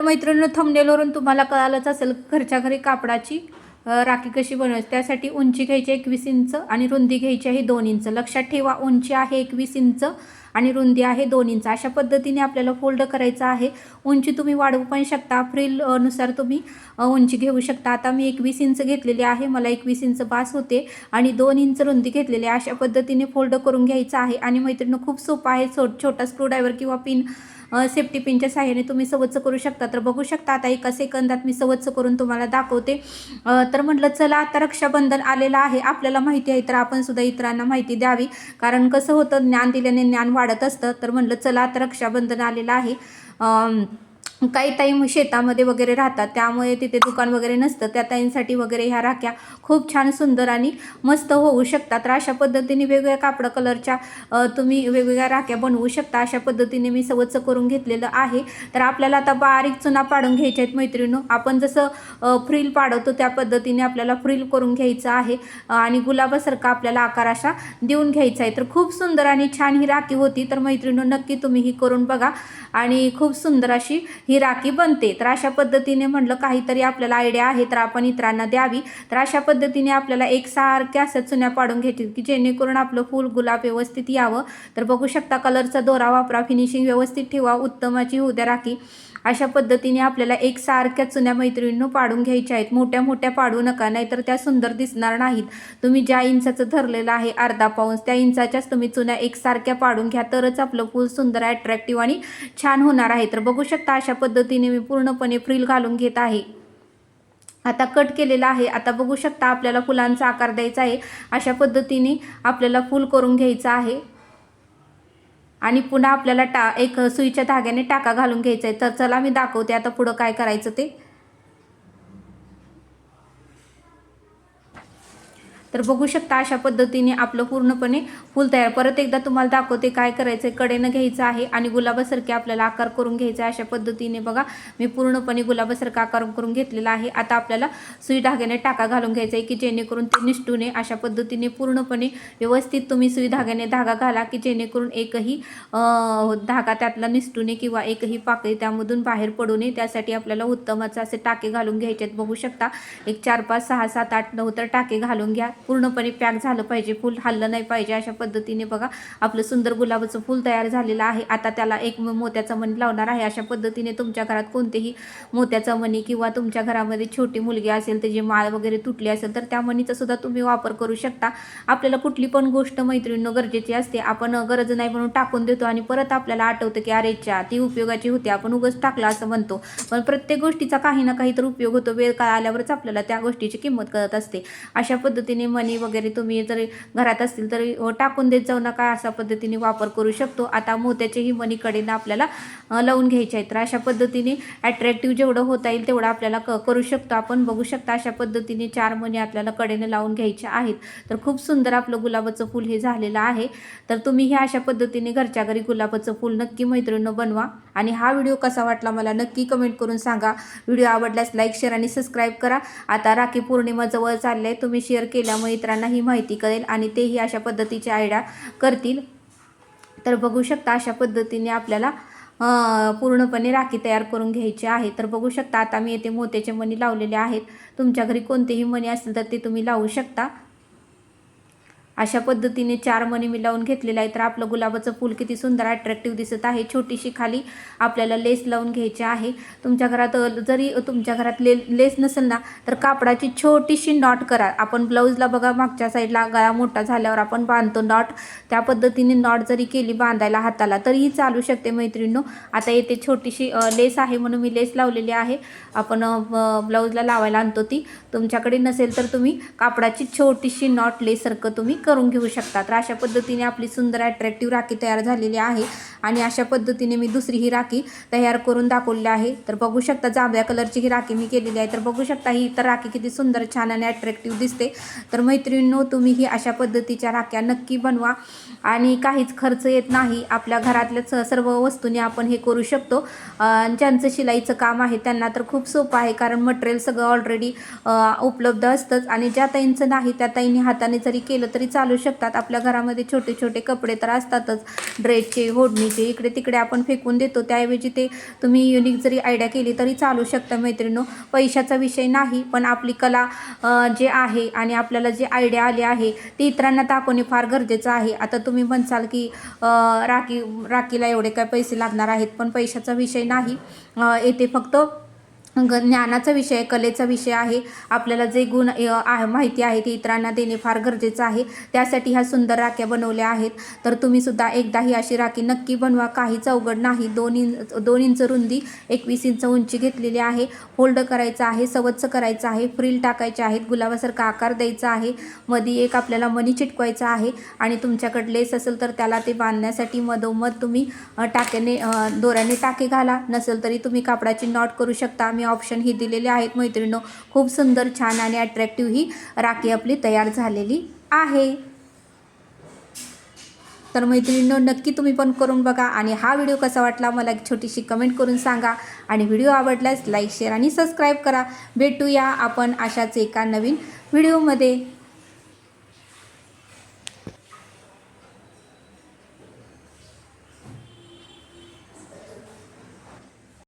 मैत्रिणींनो, थंबनेलवरून तुम्हाला कळालंच असेल घरच्या घरी कापडाची राखी कशी बनवायची। त्यासाठी उंची घ्यायची 21 इंच आणि रुंदी घ्यायची आहे 2 इंच। लक्षात ठेवा, उंची आहे 21 इंच आणि रुंदी आहे 2 इंच। अशा पद्धतीने आपल्याला फोल्ड करायचं आहे। उंची तुम्ही वाढवू पण शकता, फ्रिल नुसार तुम्ही उंची घेऊ शकता। आता मी 21 इंच घेतलेली आहे, मला 21 इंच बास होते आणि 2 इंच रुंदी घेतलेली आहे। अशा पद्धतीने फोल्ड करून घ्यायचं आहे आणि मैत्रिणींनो खूप सोपं आहे। छोटा स्क्रूड्रायव्हर किंवा पिन सेफ्टी पिनच्या सहाय्याने तुम्ही सवच्छ करू शकता। तर बघू शकता आता एका सेकंदात मी सवच्छ करून तुम्हाला दाखवते। तर म्हटलं चला, आता रक्षाबंधन आलेलं आहे, आपल्याला माहिती आहे तर आपण सुद्धा इतरांना माहिती द्यावी, कारण कसं होतं, ज्ञान दिल्याने ज्ञान वाढत असतं। तर म्हटलं चला, आता रक्षाबंधन आलेलं आहे। काही ताई शेतामध्ये वगैरे राहतात, त्यामुळे तिथे दुकान वगैरे नसतं, त्या ताईंसाठी वगैरे ह्या राख्या खूप छान सुंदर आणि मस्त होऊ शकतात। तर अशा पद्धतीने वेगवेगळ्या कापड कलरच्या तुम्ही वेगवेगळ्या राख्या बनवू शकता। अशा पद्धतीने मी सवच्छ करून घेतलेलं आहे। तर आपल्याला आता बारीक चुना पाडून घ्यायचे आहेत मैत्रिणींनो। आपण जसं फ्रिल पाडवतो त्या पद्धतीने आपल्याला फ्रिल करून घ्यायचं आहे आणि गुलाबासारखा आपल्याला आकार असा देऊन घ्यायचा आहे। तर खूप सुंदर आणि छान ही राखी होती। तर मैत्रिणींनो, नक्की तुम्ही ही करून बघा आणि खूप सुंदर अशी ही राखी बनते। तर अशा पद्धतीने म्हटलं काहीतरी आपल्याला आयडिया आहे तर आपण इतरांना द्यावी। तर अशा पद्धतीने आपल्याला एकसारख्या अशा चुन्या पाडून घ्यायची की जेणेकरून आपलं फूल गुलाब व्यवस्थित यावं। तर बघू शकता, कलरचा दोरा वापरा, फिनिशिंग व्यवस्थित ठेवा, उत्तमाची होऊ द्या राखी। अशा पद्धतीने आपल्याला एकसारख्या चुन्या मैत्रिणींनो पाडून घ्यायच्या आहेत। मोठ्या मोठ्या पाडू नका, नाहीतर त्या सुंदर दिसणार नाहीत। तुम्ही ज्या इंचाचं धरलेलं आहे अर्धा पाऊंस, त्या इंचाच्याच तुम्ही चुन्या एकसारख्या पाडून घ्या, तरच आपलं फूल सुंदर, अट्रॅक्टिव्ह आणि छान होणार आहे। तर बघू शकता, अशा पद्धतीने मी पूर्णपणे फ्रिल घालून घेत आहे। आता कट केलेला आहे। आता बघू शकता, आपल्याला फुलांचा आकार द्यायचा आहे। अशा पद्धतीने आपल्याला फूल करून घ्यायचं आहे आणि पुन्हा आपल्याला एक सुईच्या धाग्याने टाका घालून घ्यायचा आहे। तर चला मी दाखवते आता पुढं काय करायचं ते। तर बघू शकता, अशा पद्धतीने आपलं पूर्णपणे फूल तयार। परत एकदा तुम्हाला दाखवते काय करायचं आहे। कडेनं घ्यायचं आहे आणि गुलाबासारखे आपल्याला आकार करून घ्यायचा आहे। अशा पद्धतीने बघा, मी पूर्णपणे गुलाबासारखा आकार करून घेतलेला आहे। आता आपल्याला सुई धाग्याने टाका घालून घ्यायचा आहे की जेणेकरून ते निसटू नये। अशा पद्धतीने पूर्णपणे व्यवस्थित तुम्ही सुई धाग्याने धागा घाला की जेणेकरून एकही धागा त्यातला निसटू नये किंवा एकही पाकळी त्यामधून बाहेर पडू नये। त्यासाठी आपल्याला उत्तमाचे असे टाके घालून घ्यायचे आहेत। बघू शकता, एक 4 5 6 7 8 9 तर टाके घालून घ्या। पूर्णपणे पॅक झालं पाहिजे, फूल हललं नाही पाहिजे। अशा पद्धतीने बघा, आपलं सुंदर गुलाबाचं फूल तयार झालेलं आहे। आता त्याला एक मोत्याचा मणी लावणार आहे। अशा पद्धतीने तुमच्या घरात कोणतेही मोत्याचा मणी किंवा तुमच्या घरामध्ये छोटी मुलगी असेल, त्याची माळ वगैरे तुटली असेल, तर त्या मणीचा सुद्धा तुम्ही वापर करू शकता। आपल्याला कुठली पण गोष्ट मैत्रिणींनो गरजेची असते, आपण गरज नाही म्हणून टाकून देतो आणि परत आपल्याला आठवतं की अरे च्या ती उपयोगाची होती, आपण उगाच टाकला असं म्हणतो। पण प्रत्येक गोष्टीचा काही ना काही तर उपयोग होतो। वेळ काळ आल्यावरच आपल्याला त्या गोष्टीची किंमत कळत असते। अशा पद्धतीने मणी वगैरे तुम्ही जरी घरात असतील तरी टाकून देत जाऊ नका, अशा पद्धतीने वापर करू शकतो। आता मोत्याचेही मणी कडेनं आपल्याला लावून घ्यायचे आहेत। तर अशा पद्धतीने अट्रॅक्टिव्ह जेवढं होता येईल तेवढं आपल्याला करू शकतो आपण। बघू शकता, अशा पद्धतीने 4 मणी आपल्याला कडेनं लावून घ्यायचे आहेत। तर खूप सुंदर आपलं गुलाबाचं फूल हे झालेलं आहे। तर तुम्ही हे अशा पद्धतीने घरच्या घरी गुलाबाचं फूल नक्की मैत्रिणींनो बनवा आणि हा व्हिडिओ कसा वाटला मला नक्की कमेंट करून सांगा। व्हिडिओ आवडल्यास लाईक, शेअर आणि सबस्क्राईब करा। आता राखी पौर्णिमा जवळ चालली आहे, तुम्ही शेअर केल्यामुळे इतरांना ही माहिती कळेल आणि तेही अशा पद्धतीची आयडिया करतील। तर बघू शकता, अशा पद्धतीने आपल्याला पूर्णपणे राखी तयार करून घ्यायची आहे। तर बघू शकता, आता मी येथे मोत्याचे मणी लावलेले आहेत। तुमच्या घरी कोणतेही मणी असतील तर ते तुम्ही लावू शकता। अशा पद्धतीने 4 मणी मी लावून घेतलेला आहे। तर आपलं गुलाबाचं फूल किती सुंदर अट्रॅक्टिव्ह दिसत आहे। छोटीशी खाली आपल्याला लेस लावून घ्यायची आहे। तुमच्या घरात जरी तुमच्या घरात लेस नसेल ना, तर कापडाची छोटीशी नॉट करा। आपण ब्लाऊजला बघा, मागच्या साईडला गळा मोठा झाल्यावर आपण बांधतो नॉट, त्या पद्धतीने नॉट जरी केली बांधायला हाताला तरीही चालू शकते मैत्रिणींनो। आता येथे छोटीशी लेस आहे म्हणून मी लेस लावलेली आहे। आपण ब्लाऊजला लावायला आणतो ती, तुमच्याकडे नसेल तर तुम्ही कापडाची छोटीशी नॉट लेससारखं तुम्ही करून घेऊ शकता। तर अशा पद्धतीने आपली सुंदर अट्रॅक्टिव्ह राखी तयार झालेली आहे आणि अशा पद्धतीने मी दुसरी ही राखी तयार करून दाखवलेली आहे। तर बघू शकता, जांभळ्या कलरची ही राखी मी केलेली आहे। तर बघू शकता, ही तर राखी किती सुंदर, छान आणि अट्रॅक्टिव्ह दिसते। तर मैत्रिणींनो, तुम्ही ही अशा पद्धतीच्या राख्या नक्की बनवा आणि काहीच खर्च येत नाही। आपल्या घरातल्या सर्व वस्तूंनी आपण हे करू शकतो। ज्यांचं शिलाईचं काम आहे त्यांना तर खूप सोपं आहे, कारण मटेरियल सगळं ऑलरेडी उपलब्ध असतंच आणि ज्या ताईंचं नाही त्या ताईंनी हाताने जरी केलं तरी चालू शकतात. आपल्या घरामध्ये छोटे छोटे कपडे तर असतातच, ड्रेसचे, होडणीचे, इकडे तिकडे आपण फेकून देतो. त्याऐवजी ते तुम्ही युनिक जरी आयडिया केली तरी चालू शकतं मैत्रिणींनो. पैशाचा विषय नाही, पण आपली कला जे आहे आणि आपल्याला जे आयडिया आली आहे ती इतरांना दाखवणे फार गरजेचं आहे. आता तुम्ही म्हणसाल की राखीला एवढे काय पैसे लागणार आहेत, पण पैशाचा विषय नाही. येथे फक्त ज्ञानाचा विषय आहे, कलेचा विषय आहे. आपल्याला जे गुण माहिती आहे ते इतरांना देणे फार गरजेचं आहे. त्यासाठी ह्या सुंदर राख्या बनवल्या आहेत. तर तुम्ही सुद्धा एकदा ही अशी राखी नक्की बनवा, काहीच अवघड नाही. 2 इंच रुंदी, 21 इंच उंची घेतलेली आहे. फोल्ड करायचं आहे, सवच्च करायचं आहे, फ्रिल टाकायचे आहेत, गुलाबासारखा आकार द्यायचा आहे, मध्ये एक आपल्याला मणी चिटकवायचा आहे आणि तुमच्याकडे लेस असेल तर त्याला ते बांधण्यासाठी मधोमध तुम्ही दोऱ्याने टाके घाला. नसेल तरी तुम्ही कापडाची नॉट करू शकता. मी ऑप्शन ही दिलेले आहेत मैत्रिणींनो. खूप सुंदर, छान आणि अट्रॅक्टिव्ह ही राखी आपली तयार झालेली आहे. तर मैत्रिणींनो, नक्की तुम्ही पण करून बघा आणि हा व्हिडिओ कसा वाटला मला एक छोटीशी कमेंट करून सांगा आणि व्हिडिओ आवडल्यास लाईक, शेअर आणि सबस्क्राईब करा. भेटूया आपण अशाच एका नवीन व्हिडिओमध्ये.